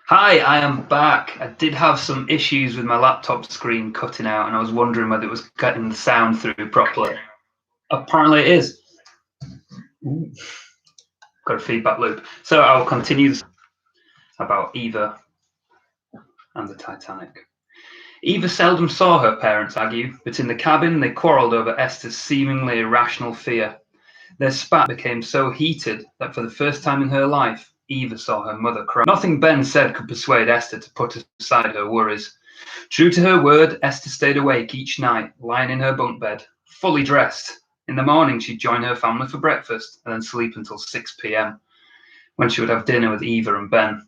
Hi, I am back. I did have some issues with my laptop screen cutting out, and I was wondering whether it was getting the sound through properly. Apparently, it is. Ooh, got a feedback loop. So I'll continue about Eva and the Titanic. Eva seldom saw her parents argue, but in the cabin they quarrelled over Esther's seemingly irrational fear. Their spat became so heated that for the first time in her life, Eva saw her mother cry. Nothing Ben said could persuade Esther to put aside her worries. True to her word, Esther stayed awake each night, lying in her bunk bed, fully dressed. In the morning, she'd join her family for breakfast and then sleep until 6 p.m., when she would have dinner with Eva and Ben.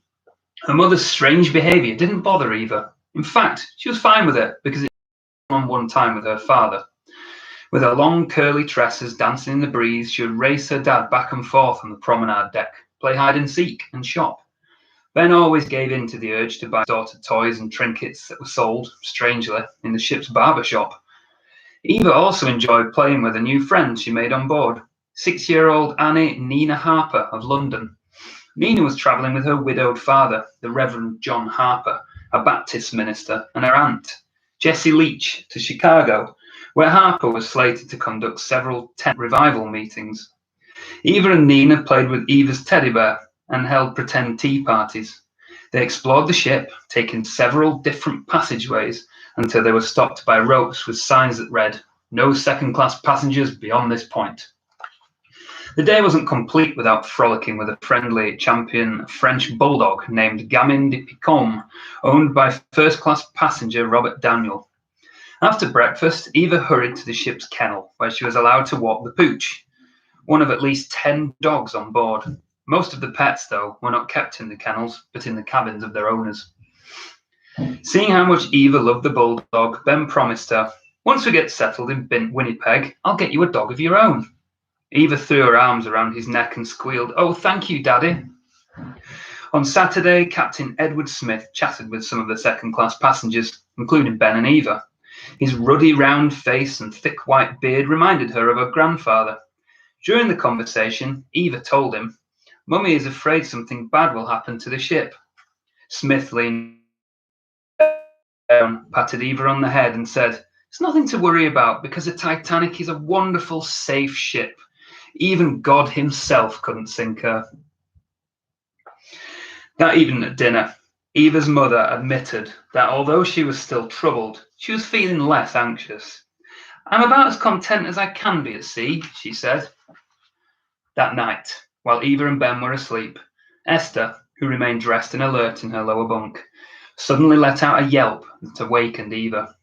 Her mother's strange behaviour didn't bother Eva. In fact, she was fine with it because it was on one time with her father. With her long curly tresses dancing in the breeze, she would race her dad back and forth on the promenade deck, play hide and seek, and shop. Ben always gave in to the urge to buy his daughter toys and trinkets that were sold, strangely, in the ship's barber shop. Eva also enjoyed playing with a new friend she made on board, 6-year-old Annie Nina Harper of London. Nina was travelling with her widowed father, the Reverend John Harper, a Baptist minister, and her aunt, Jessie Leach, to Chicago, where Harper was slated to conduct several tent revival meetings. Eva and Nina played with Eva's teddy bear and held pretend tea parties. They explored the ship, taking several different passageways until they were stopped by ropes with signs that read, "No second-class passengers beyond this point." The day wasn't complete without frolicking with a friendly champion French bulldog named Gamin de Picome, owned by first-class passenger Robert Daniel. After breakfast, Eva hurried to the ship's kennel, where she was allowed to walk the pooch, one of at least 10 dogs on board. Most of the pets, though, were not kept in the kennels, but in the cabins of their owners. Seeing how much Eva loved the bulldog, Ben promised her, "Once we get settled in Winnipeg, I'll get you a dog of your own." Eva threw her arms around his neck and squealed, "Oh, thank you, Daddy." On Saturday, Captain Edward Smith chatted with some of the second-class passengers, including Ben and Eva. His ruddy round face and thick white beard reminded her of her grandfather. During the conversation, Eva told him, "Mummy is afraid something bad will happen to the ship." Smith leaned down, patted Eva on the head, and said, "It's nothing to worry about because the Titanic is a wonderful, safe ship. Even God himself couldn't sink her." That evening at dinner, Eva's mother admitted that although she was still troubled, she was feeling less anxious. "I'm about as content as I can be at sea," she said. That night, while Eva and Ben were asleep, Esther, who remained dressed and alert in her lower bunk, suddenly let out a yelp that awakened Eva.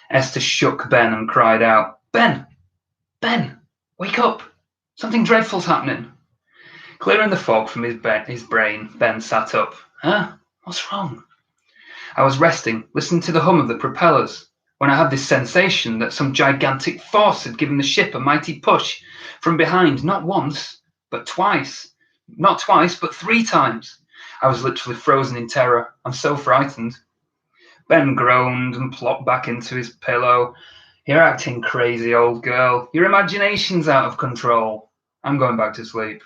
Esther shook Ben and cried out, "Ben! Ben! Wake up! Something dreadful's happening." Clearing the fog from his brain, Ben sat up. "Huh? What's wrong?" "I was resting, listening to the hum of the propellers, when I had this sensation that some gigantic force had given the ship a mighty push from behind, not once, but twice. Not twice, but 3 times. I was literally frozen in terror. I'm so frightened." Ben groaned and plopped back into his pillow. "You're acting crazy, old girl. Your imagination's out of control. I'm going back to sleep."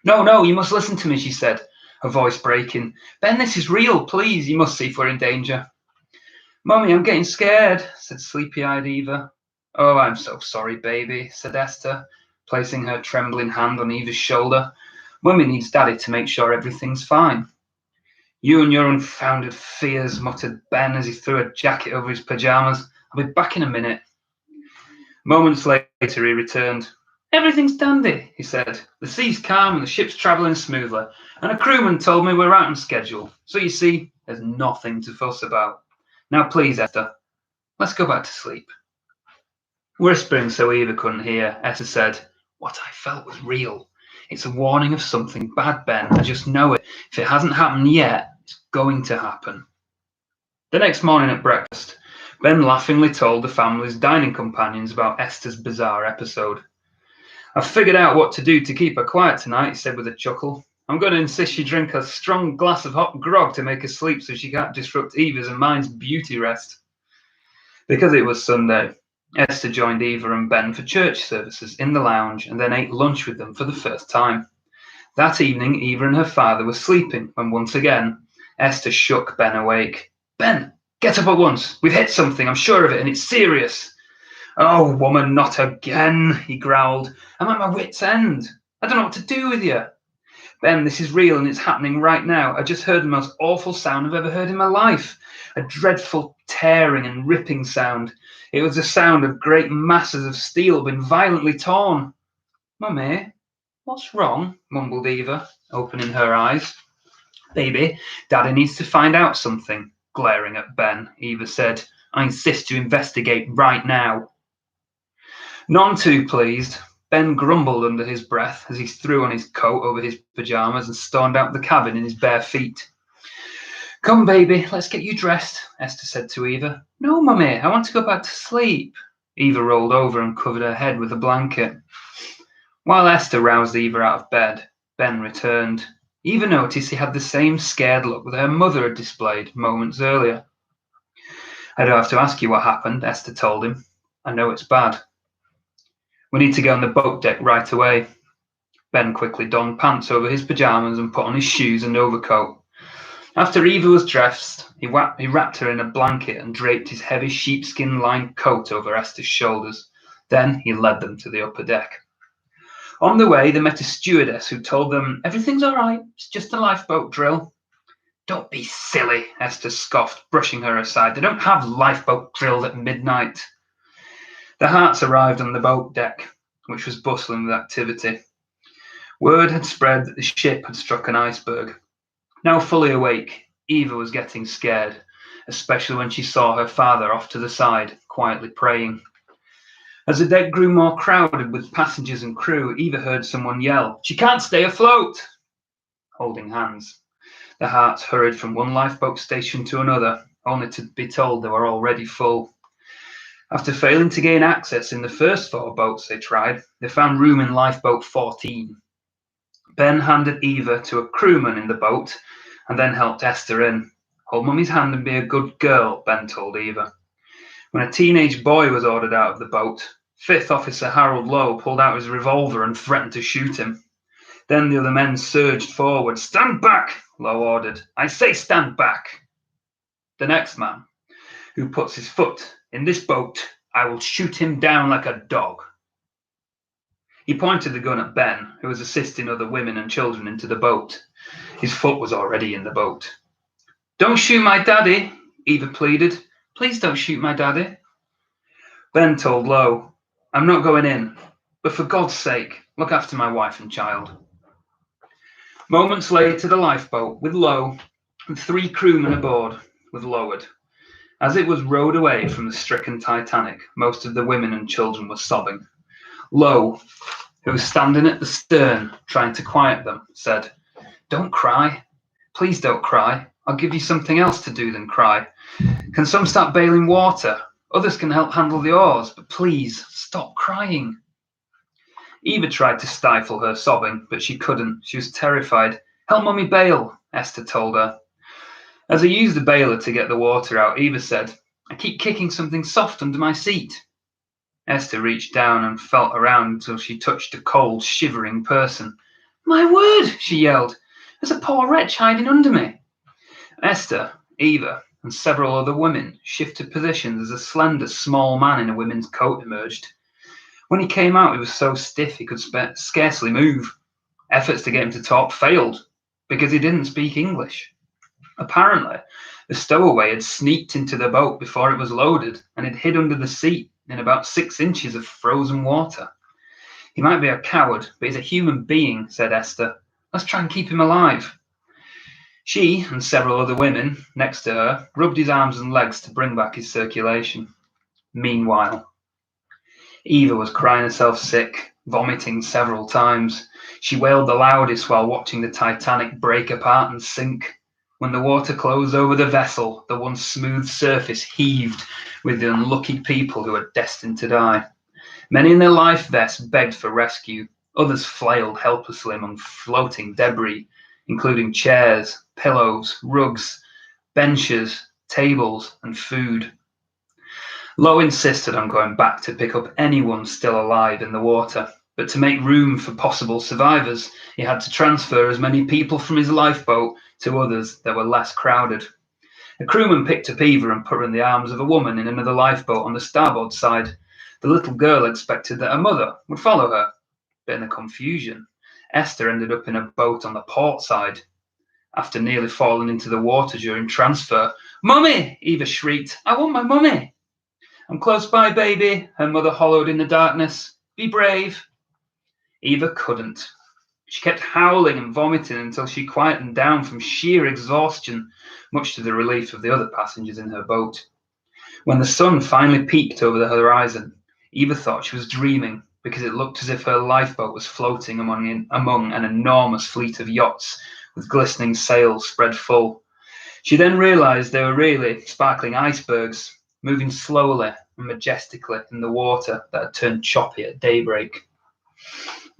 "No, no, you must listen to me," she said, her voice breaking. "Ben, this is real. Please, you must see if we're in danger." "Mummy, I'm getting scared," said sleepy-eyed Eva. "Oh, I'm so sorry, baby," said Esther, placing her trembling hand on Eva's shoulder. "Mummy needs Daddy to make sure everything's fine." "You and your unfounded fears," muttered Ben as he threw a jacket over his pajamas. "I'll be back in a minute." Moments later, he returned. "Everything's dandy," he said. "The sea's calm and the ship's travelling smoothly, and a crewman told me we're right on schedule. So you see, there's nothing to fuss about. Now please, Esther, let's go back to sleep." Whispering so Eva couldn't hear, Esther said, "What I felt was real. It's a warning of something bad, Ben. I just know it. If it hasn't happened yet, it's going to happen." The next morning at breakfast, Ben laughingly told the family's dining companions about Esther's bizarre episode. "I've figured out what to do to keep her quiet tonight," he said with a chuckle. "I'm going to insist she drink a strong glass of hot grog to make her sleep so she can't disrupt Eva's and mine's beauty rest." Because it was Sunday, Esther joined Eva and Ben for church services in the lounge and then ate lunch with them for the first time. That evening, Eva and her father were sleeping when once again, Esther shook Ben awake. Ben, get up at once. We've hit something, I'm sure of it, and it's serious. Oh, woman, not again, he growled. I'm at my wit's end. I don't know what to do with you. Ben, this is real and it's happening right now. I just heard the most awful sound I've ever heard in my life. A dreadful tearing and ripping sound. It was the sound of great masses of steel being violently torn. Mummy, what's wrong? Mumbled Eva, opening her eyes. Baby, Daddy needs to find out something. Glaring at Ben, Eva said, I insist you investigate right now. None too pleased, Ben grumbled under his breath as he threw on his coat over his pajamas and stormed out the cabin in his bare feet. Come, baby, let's get you dressed, Esther said to Eva. No, Mummy, I want to go back to sleep. Eva rolled over and covered her head with a blanket. While Esther roused Eva out of bed, Ben returned. Eva noticed he had the same scared look that her mother had displayed moments earlier. I don't have to ask you what happened, Esther told him. I know it's bad. We need to get on the boat deck right away. Ben quickly donned pants over his pajamas and put on his shoes and overcoat. After Eva was dressed, he wrapped her in a blanket and draped his heavy sheepskin-lined coat over Esther's shoulders. Then he led them to the upper deck. On the way, they met a stewardess who told them, everything's all right, it's just a lifeboat drill. Don't be silly, Esther scoffed, brushing her aside. They don't have lifeboat drills at midnight. The Harts arrived on the boat deck, which was bustling with activity. Word had spread that the ship had struck an iceberg. Now fully awake, Eva was getting scared, especially when she saw her father off to the side, quietly praying. As the deck grew more crowded with passengers and crew, Eva heard someone yell, She can't stay afloat! Holding hands, the Harts hurried from one lifeboat station to another, only to be told they were already full. After failing to gain access in the first 4 boats they tried, they found room in lifeboat 14. Ben handed Eva to a crewman in the boat and then helped Esther in. Hold Mummy's hand and be a good girl, Ben told Eva. When a teenage boy was ordered out of the boat, 5th Officer Harold Lowe pulled out his revolver and threatened to shoot him. Then the other men surged forward. Stand back, Lowe ordered. I say stand back. The next man who puts his foot in this boat, I will shoot him down like a dog. He pointed the gun at Ben, who was assisting other women and children into the boat. His foot was already in the boat. Don't shoot my daddy, Eva pleaded. Please don't shoot my daddy. Ben told Lowe, I'm not going in, but for God's sake, look after my wife and child. Moments later, the lifeboat, with Lowe and 3 crewmen aboard, was lowered. As it was rowed away from the stricken Titanic, most of the women and children were sobbing. Lowe, who was standing at the stern trying to quiet them, said, Don't cry. Please don't cry. I'll give you something else to do than cry. Can some start bailing water? Others can help handle the oars, but please, stop crying. Eva tried to stifle her sobbing, but she couldn't. She was terrified. Help Mummy bail, Esther told her. As I used the bailer to get the water out, Eva said, I keep kicking something soft under my seat. Esther reached down and felt around until she touched a cold, shivering person. My word, she yelled. There's a poor wretch hiding under me. Esther, Eva, and several other women shifted positions as a slender, small man in a women's coat emerged. When he came out, he was so stiff he could scarcely move. Efforts to get him to talk failed because he didn't speak English. Apparently, the stowaway had sneaked into the boat before it was loaded and had hid under the seat in about 6 inches of frozen water. He might be a coward, but he's a human being, said Esther. Let's try and keep him alive. She and several other women next to her rubbed his arms and legs to bring back his circulation. Meanwhile, Eva was crying herself sick, vomiting several times. She wailed the loudest while watching the Titanic break apart and sink. When the water closed over the vessel, the once smooth surface heaved with the unlucky people who were destined to die. Many in their life vests begged for rescue. Others flailed helplessly among floating debris, including chairs, pillows, rugs, benches, tables, and food. Lowe insisted on going back to pick up anyone still alive in the water, But to make room for possible survivors, he had to transfer as many people from his lifeboat to others that were less crowded. A crewman picked up Eva and put her in the arms of a woman in another lifeboat on the starboard side. The little girl expected that her mother would follow her, but in the confusion, Esther ended up in a boat on the port side. After nearly falling into the water during transfer, "Mummy!" Eva shrieked. "I want my mummy!" "I'm close by, baby," her mother hollowed in the darkness. "Be brave." Eva couldn't. She kept howling and vomiting until she quietened down from sheer exhaustion, much to the relief of the other passengers in her boat. When the sun finally peeked over the horizon, Eva thought she was dreaming because it looked as if her lifeboat was floating among an enormous fleet of yachts with glistening sails spread full. She then realized they were really sparkling icebergs, moving slowly and majestically in the water that had turned choppy at daybreak.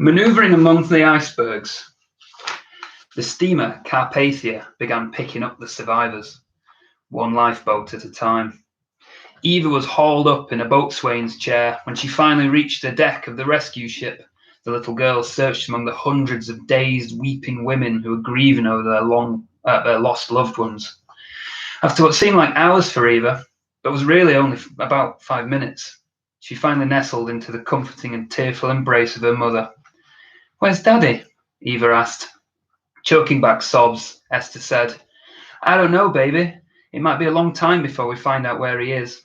Maneuvering among the icebergs, the steamer Carpathia began picking up the survivors, one lifeboat at a time. Eva was hauled up in a boatswain's chair when she finally reached the deck of the rescue ship. The little girl searched among the hundreds of dazed, weeping women who were grieving over their lost loved ones. After what seemed like hours for Eva, but was really only about 5 minutes, she finally nestled into the comforting and tearful embrace of her mother. "Where's Daddy?" Eva asked. Choking back sobs, Esther said, "I don't know, baby. It might be a long time before we find out where he is."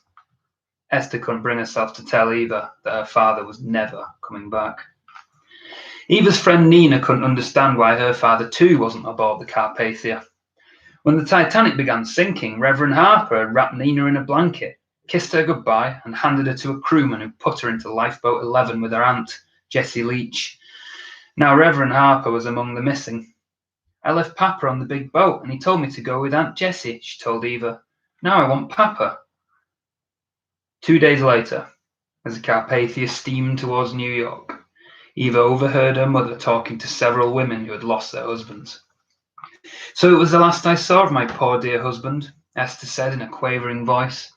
Esther couldn't bring herself to tell Eva that her father was never coming back. Eva's friend Nina couldn't understand why her father too wasn't aboard the Carpathia. When the Titanic began sinking, Reverend Harper had wrapped Nina in a blanket, kissed her goodbye, and handed her to a crewman who put her into Lifeboat 11 with her aunt, Jessie Leach. Now Reverend Harper was among the missing. "I left Papa on the big boat, and he told me to go with Aunt Jessie," she told Eva. "Now I want Papa." 2 days later, as the Carpathia steamed towards New York, Eva overheard her mother talking to several women who had lost their husbands. "So it was the last I saw of my poor dear husband," Esther said in a quavering voice.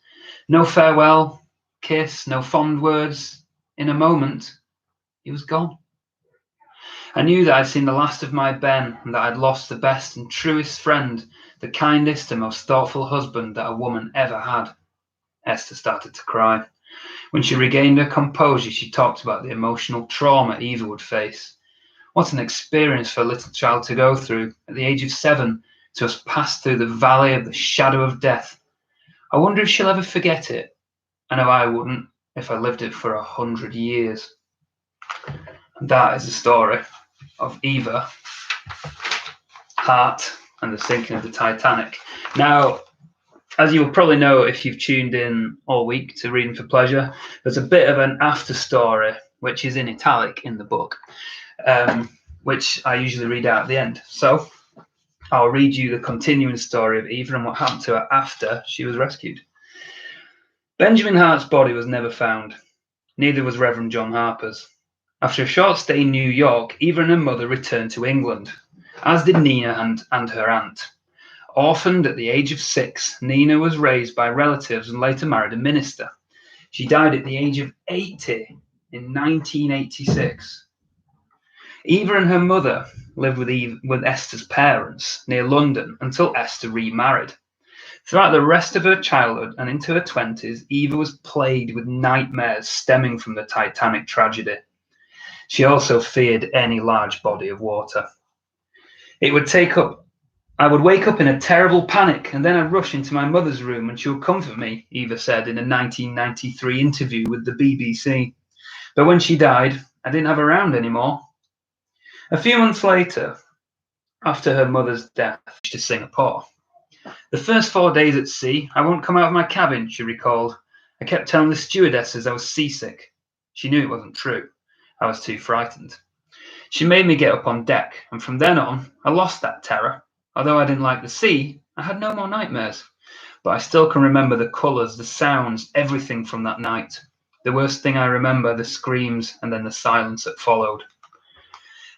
"No farewell kiss, no fond words. In a moment, he was gone. I knew that I'd seen the last of my Ben, and that I'd lost the best and truest friend, the kindest and most thoughtful husband that a woman ever had." Esther started to cry. When she regained her composure, she talked about the emotional trauma Eva would face. What an experience for a little child to go through at the age of 7, to have passed through the valley of the shadow of death. I wonder if she'll ever forget it. I know I wouldn't if I lived it for 100 years. And that is the story of Eva, Hart, and the sinking of the Titanic. Now, as you'll probably know if you've tuned in all week to Reading for Pleasure, there's a bit of an after story, which is in italic in the book, which I usually read out at the end. So I'll read you the continuing story of Eva and what happened to her after she was rescued. Benjamin Hart's body was never found. Neither was Reverend John Harper's. After a short stay in New York, Eva and her mother returned to England, as did Nina and her aunt. Orphaned at the age of 6, Nina was raised by relatives and later married a minister. She died at the age of 80 in 1986. Eva and her mother lived with Esther's parents near London until Esther remarried. Throughout the rest of her childhood and into her 20s, Eva was plagued with nightmares stemming from the Titanic tragedy. She also feared any large body of water. I would wake up in a terrible panic, and then I'd rush into my mother's room and she would comfort me, Eva said in a 1993 interview with the BBC. But when she died, I didn't have her around anymore. A few months later, after her mother's death, to Singapore. "The first 4 days at sea, I wouldn't come out of my cabin," she recalled. "I kept telling the stewardesses I was seasick. She knew it wasn't true. I was too frightened. She made me get up on deck, and from then on, I lost that terror. Although I didn't like the sea, I had no more nightmares. But I still can remember the colours, the sounds, everything from that night. The worst thing I remember, the screams and then the silence that followed."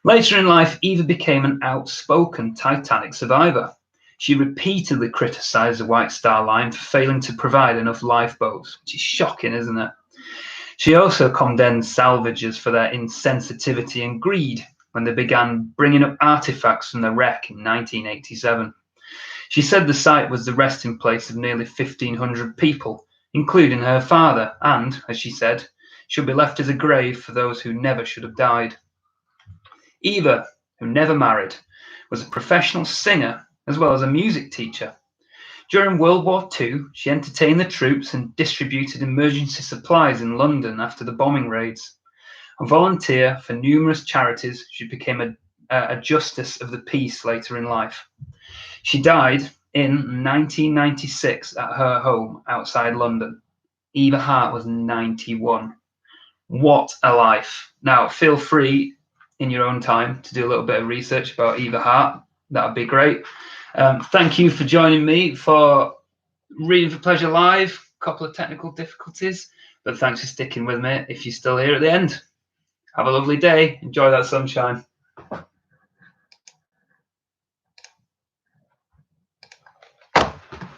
Later in life, Eva became an outspoken Titanic survivor. She repeatedly criticised the White Star Line for failing to provide enough lifeboats, which is shocking, isn't it? She also condemned salvagers for their insensitivity and greed when they began bringing up artifacts from the wreck in 1987. She said the site was the resting place of nearly 1,500 people, including her father, and, as she said, should be left as a grave for those who never should have died. Eva, who never married, was a professional singer as well as a music teacher. During World War II, she entertained the troops and distributed emergency supplies in London after the bombing raids. A volunteer for numerous charities, she became a justice of the peace later in life. She died in 1996 at her home outside London. Eva Hart was 91. What a life. Now, feel free in your own time to do a little bit of research about Eva Hart. That would be great. Thank you for joining me for Reading for Pleasure Live. A couple of technical difficulties, but thanks for sticking with me if you're still here at the end. Have a lovely day. Enjoy that sunshine.